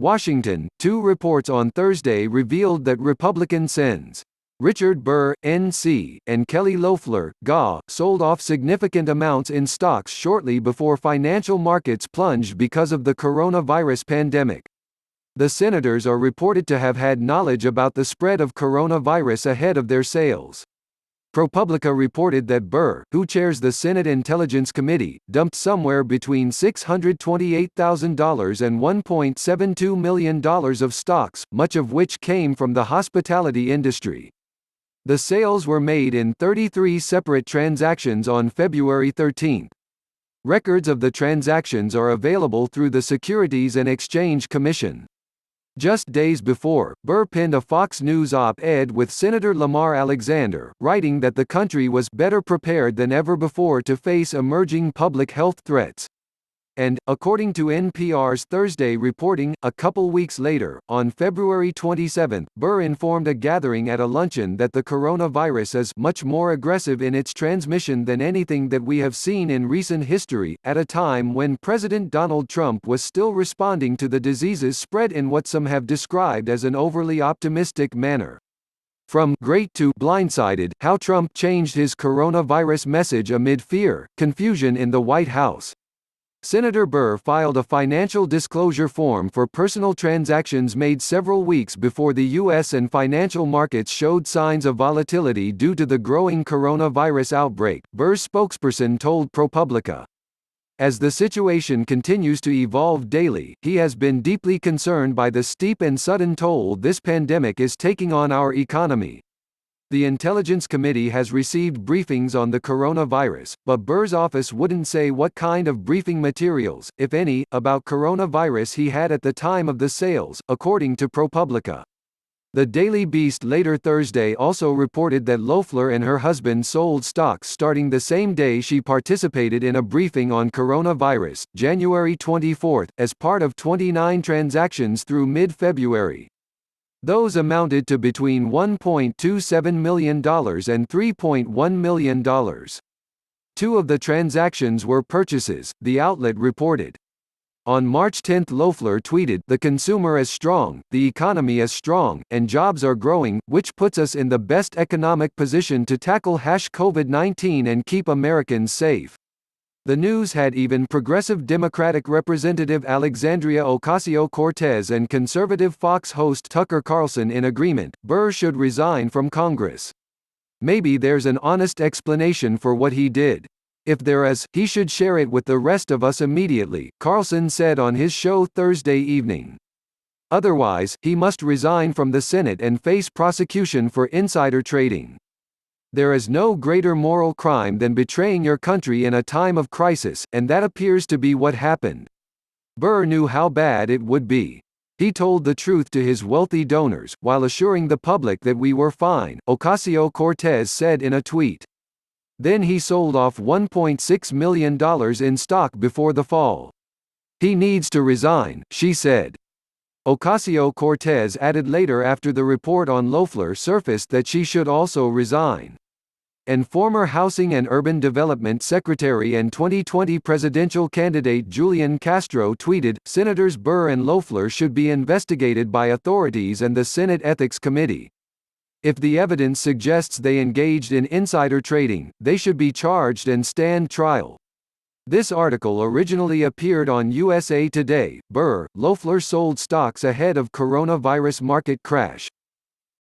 Washington, two reports on Thursday revealed that Republican Sens, Richard Burr, NC, and Kelly Loeffler, GA, sold off significant amounts in stocks shortly before financial markets plunged because of the coronavirus pandemic. The senators are reported to have had knowledge about the spread of coronavirus ahead of their sales. ProPublica reported that Burr, who chairs the Senate Intelligence Committee, dumped somewhere between $628,000 and $1.72 million of stocks, much of which came from the hospitality industry. The sales were made in 33 separate transactions on February 13. Records of the transactions are available through the Securities and Exchange Commission. Just days before, Burr penned a Fox News op-ed with Senator Lamar Alexander, writing that the country was better prepared than ever before to face emerging public health threats. And, according to NPR's Thursday reporting, a couple weeks later, on February 27, Burr informed a gathering at a luncheon that the coronavirus is much more aggressive in its transmission than anything that we have seen in recent history, at a time when President Donald Trump was still responding to the disease's spread in what some have described as an overly optimistic manner. From great to blindsided, how Trump changed his coronavirus message amid fear, confusion in the White House. Senator Burr filed a financial disclosure form for personal transactions made several weeks before the U.S. and financial markets showed signs of volatility due to the growing coronavirus outbreak, Burr's spokesperson told ProPublica. As the situation continues to evolve daily, he has been deeply concerned by the steep and sudden toll this pandemic is taking on our economy. The Intelligence Committee has received briefings on the coronavirus, but Burr's office wouldn't say what kind of briefing materials, if any, about coronavirus he had at the time of the sales, according to ProPublica. The Daily Beast later Thursday also reported that Loeffler and her husband sold stocks starting the same day she participated in a briefing on coronavirus, January 24, as part of 29 transactions through mid-February. Those amounted to between $1.27 million and $3.1 million. Two of the transactions were purchases, the outlet reported. On March 10, Loeffler tweeted, "The consumer is strong, the economy is strong, and jobs are growing, which puts us in the best economic position to tackle COVID-19 and keep Americans safe." The news had even progressive Democratic Representative Alexandria Ocasio-Cortez and conservative Fox host Tucker Carlson in agreement: Burr should resign from Congress. Maybe there's an honest explanation for what he did. If there is, he should share it with the rest of us immediately, Carlson said on his show Thursday evening. Otherwise, he must resign from the Senate and face prosecution for insider trading. There is no greater moral crime than betraying your country in a time of crisis, and that appears to be what happened. Burr knew how bad it would be. He told the truth to his wealthy donors, while assuring the public that we were fine, Ocasio-Cortez said in a tweet. Then he sold off $1.6 million in stock before the fall. He needs to resign, she said. Ocasio-Cortez added later after the report on Loeffler surfaced that she should also resign. And former Housing and Urban Development Secretary and 2020 presidential candidate Julian Castro tweeted, "Senators Burr and Loeffler should be investigated by authorities and the Senate Ethics Committee. If the evidence suggests they engaged in insider trading, they should be charged and stand trial." This article originally appeared on USA Today. Burr, Loeffler sold stocks ahead of coronavirus market crash.